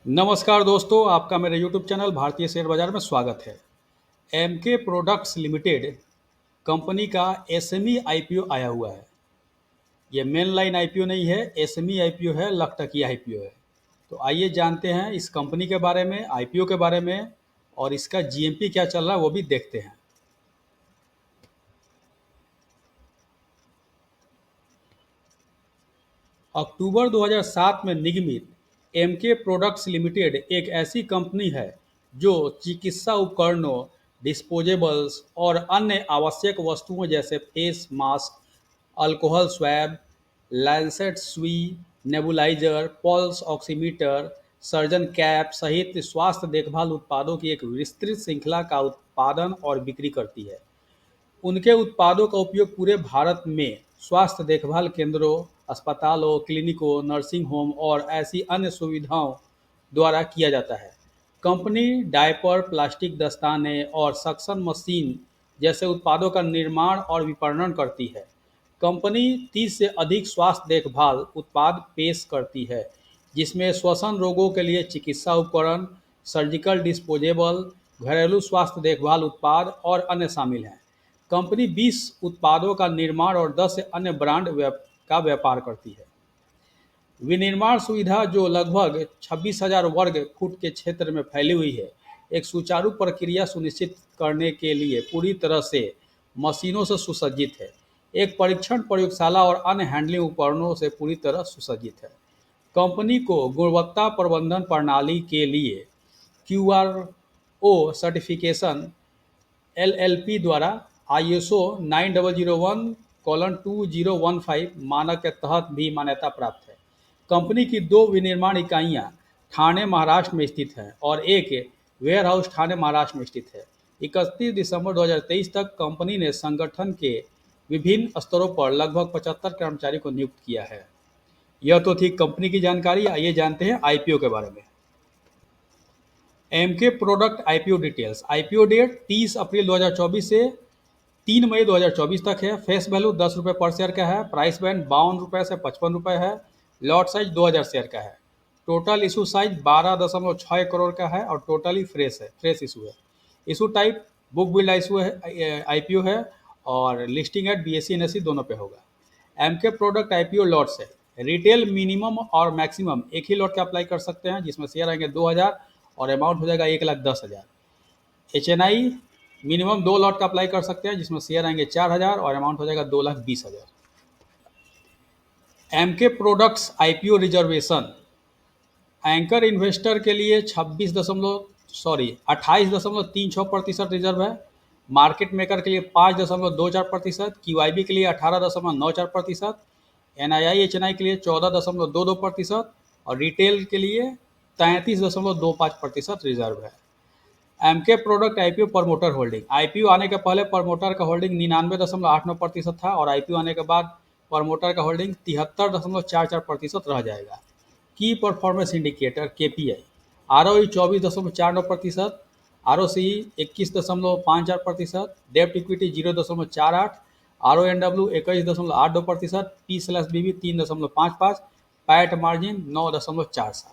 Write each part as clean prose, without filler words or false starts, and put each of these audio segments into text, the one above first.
नमस्कार दोस्तों, आपका मेरे यूट्यूब चैनल भारतीय शेयर बाजार में स्वागत है। एमके प्रोडक्ट्स लिमिटेड कंपनी का एसएमई आईपीओ आया हुआ है। ये मेन लाइन आईपीओ नहीं है, एसएमई आईपीओ है, लखटकी आईपीओ है। तो आइए जानते हैं इस कंपनी के बारे में, आईपीओ के बारे में, और इसका जीएमपी क्या चल रहा है वो भी देखते हैं। अक्टूबर 2007 में निगमित एमके प्रोडक्ट्स लिमिटेड एक ऐसी कंपनी है जो चिकित्सा उपकरणों, डिस्पोजेबल्स और अन्य आवश्यक वस्तुओं जैसे face mask, alcohol swab, lancet सुई, nebuliser, pulse oximeter, surgeon cap सहित स्वास्थ्य देखभाल उत्पादों की एक विस्तृत श्रृंखला का उत्पादन और बिक्री करती है। उनके उत्पादों का उपयोग पूरे भारत में स्वास्थ्य देखभाल केंद्रों, अस्पतालों, क्लिनिकों, नर्सिंग होम और ऐसी अन्य सुविधाओं द्वारा किया जाता है। कंपनी डायपर, प्लास्टिक दस्ताने और सक्शन मशीन जैसे उत्पादों का निर्माण और विपणन करती है। कंपनी 30 से अधिक स्वास्थ्य देखभाल उत्पाद पेश करती है, जिसमें श्वसन रोगों के लिए चिकित्सा उपकरण, सर्जिकल डिस्पोजेबल, घरेलू स्वास्थ्य देखभाल उत्पाद और अन्य शामिल हैं। कंपनी 20 उत्पादों का निर्माण और 10 से अन्य ब्रांड का व्यापार करती है। विनिर्माण सुविधा जो लगभग 26,000 वर्ग फुट के क्षेत्र में फैली हुई है, एक सुचारू प्रक्रिया सुनिश्चित करने के लिए पूरी तरह से मशीनों से सुसज्जित है। एक परीक्षण प्रयोगशाला और अन्य हैंडलिंग उपकरणों से पूरी तरह सुसज्जित है। कंपनी को गुणवत्ता प्रबंधन प्रणाली के लिए क्यूआरओ सर्टिफिकेशन एलएलपी द्वारा आईएसओ 9001:2015 मानक के तहत भी मान्यता प्राप्त है। कंपनी की 2 विनिर्माण इकाइयां ठाणे महाराष्ट्र में स्थित हैं और एक वेयरहाउस ठाणे महाराष्ट्र में स्थित है। 31 दिसंबर 2023 तक कंपनी ने संगठन के विभिन्न स्तरों पर लगभग 75 कर्मचारी को नियुक्त किया है। यह तो थी कंपनी की जानकारी। आइए जानते हैं आईपीओ के बारे में। MK product IPO details. IPO date 30 April 2024 से 3 मई 2024 तक है। फेस वैल्यू 10 रुपये पर शेयर का है। प्राइस बैंड 52 रुपये से 55 रुपये है। लॉट साइज 2000 शेयर का है। टोटल इशू साइज 12.6 करोड़ का है और टोटली फ्रेश इशू है। Issue type book build issue है, आईपीओ है, और लिस्टिंग एट बीएससी एनएससी दोनों पे होगा। एमके प्रोडक्ट आईपीओ लॉट्स है। रिटेल मिनिमम और मैक्सिमम एक ही लॉट का अप्लाई कर सकते हैं, जिसमें शेयर आएंगे 2000 और अमाउंट हो जाएगा 1,10,000। एचएनआई मिनिमम 2 लॉट का अप्लाई कर सकते हैं, जिसमें शेयर आएंगे 4,000 और अमाउंट हो जाएगा 2,20,000। MK products IPO reservation anchor investor के लिए 28.36% रिजर्व है। मार्केट मेकर के लिए 5.24%, क्यूआईबी के लिए 18.94%, एनआईआई एचएनआई के लिए 14.22% और रिटेल के लिए 33.25% रिजर्व है। MK product IPO promoter holding. IPO आने के पहले प्रमोटर का होल्डिंग 99.89% था और आईपीओ आने के बाद प्रमोटर का होल्डिंग 73.44% रह जाएगा। की performance indicator KPI. ROE 24.49%, ROC 21.54%, डेप्ट इक्विटी 0.48, आरओएनडब्ल्यू 21.82%, पी/बीबी 3.55, PAT margin 9.47।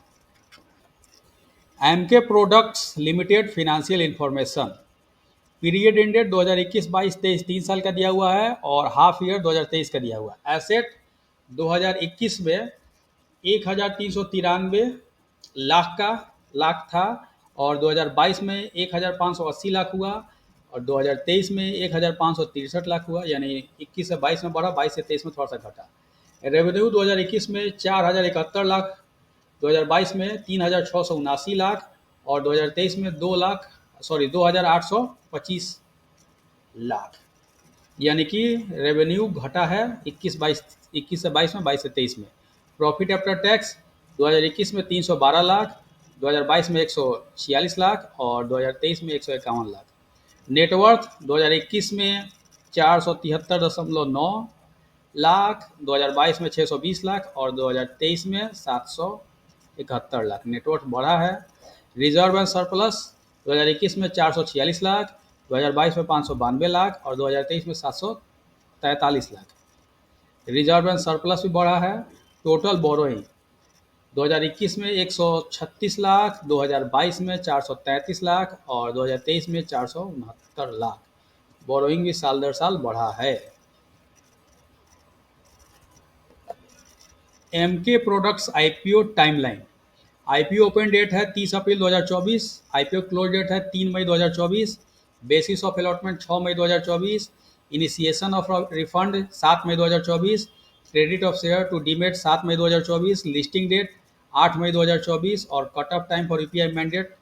MK products limited financial information. Period ended 2021-22-23 3 साल का दिया हुआ है और हाफ ईयर 2023 का दिया हुआ है। एसेट 2021 में 1,393 लाख था और 2022 में 1,580 लाख हुआ और 2023 में 1,563 लाख हुआ, यानी 21 से 22 में बढ़ा, 22 से 23 में थोड़ा सा घटा। रेवेन्यू 2021 में 4,071 लाख, 2022 में 3,679 लाख और 2023 में 2,825 लाख, यानी कि रेवेन्यू घटा है 21 से 22 में, 22 से 23 में। प्रॉफिट आफ्टर टैक्स 2021 में 312 लाख, 2022 में 146 लाख और 2023 में 151 लाख। नेटवर्थ 2021 में 473.9 लाख, 2022 में 620 लाख और 2023 में 771 लाख। नेटवर्थ बढ़ा है। रिजर्व एंड सरप्लस 2021 में 446 लाख, 2022 में 592 लाख और 2023 में 743 लाख। रिजर्व एंड सरप्लस भी बढ़ा है। टोटल बोरोइंग 2021 में 136 लाख, 2022 में 433 लाख और 2023 में 469 लाख। बोरोइंग भी साल दर साल बढ़ा है। MK products IPO timeline. IPO open date है 30 अप्रैल 2024, आईपीओ क्लोज डेट है 3 May 2024, basis of allotment 6 May 2024, initiation of refund 7 May 2024, credit of share to demat 7 May 2024, listing date 8 May 2024 और cut off time for UPI mandate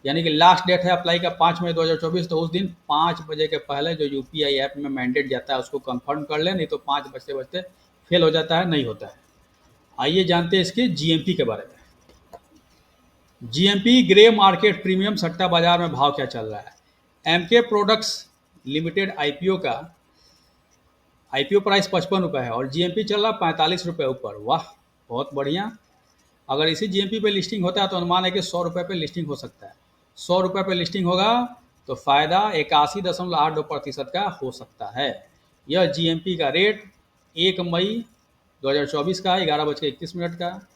यानी कि last date है apply का 5 मई 2024। तो उस दिन 5 बजे के पहले जो यूपीआई ऐप में मैंडेट जाता है उसको कंफर्म कर ले, नहीं तो 5 बजते बजते फेल हो जाता है, नहीं होता है। आइए जानते हैं इसके जीएमपी के बारे में। जीएमपी ग्रे मार्केट प्रीमियम सट्टा बाजार में भाव क्या चल रहा है। एमके प्रोडक्ट्स लिमिटेड आईपीओ का आईपीओ प्राइस 55 रुपये है और जीएमपी चल रहा 45 रुपये ऊपर। वाह, बहुत बढ़िया। अगर इसी जीएमपी पे लिस्टिंग होता है तो अनुमान है कि 100 रुपये पे लिस्टिंग हो सकता है। 100 रुपये पे लिस्टिंग होगा तो फायदा 81.82% का हो सकता है। यह जीएमपी का रेट 1 मई 2024 का 11:31 का।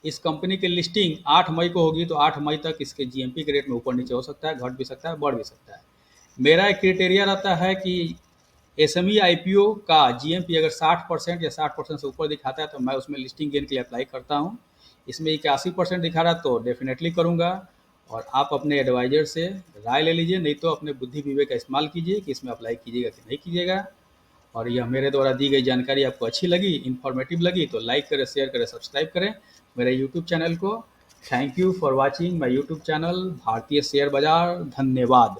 इस कंपनी की लिस्टिंग 8 मई को होगी तो 8 मई तक इसके जीएमपी के रेट में ऊपर नीचे हो सकता है, घट भी सकता है, बढ़ भी सकता है। मेरा एक क्राइटेरिया रहता है कि एसएमई आईपीओ का जीएमपी अगर 60% या 60% से ऊपर दिखाता है तो मैं उसमें लिस्टिंग गेन के लिए अप्लाई करता हूँ। इसमें 81% दिखा रहा तो डेफिनेटली करूँगा। और आप अपने एडवाइजर से राय ले लीजिए, नहीं तो अपने बुद्धि विवेक का इस्तेमाल कीजिए कि इसमें अप्लाई कीजिएगा कि नहीं कीजिएगा। और यह मेरे द्वारा दी गई जानकारी आपको अच्छी लगी, इन्फॉर्मेटिव लगी तो लाइक करें, शेयर करें, सब्सक्राइब करें मेरे यूट्यूब चैनल को। Thank you for watching my YouTube channel भारतीय शेयर बाजार। धन्यवाद।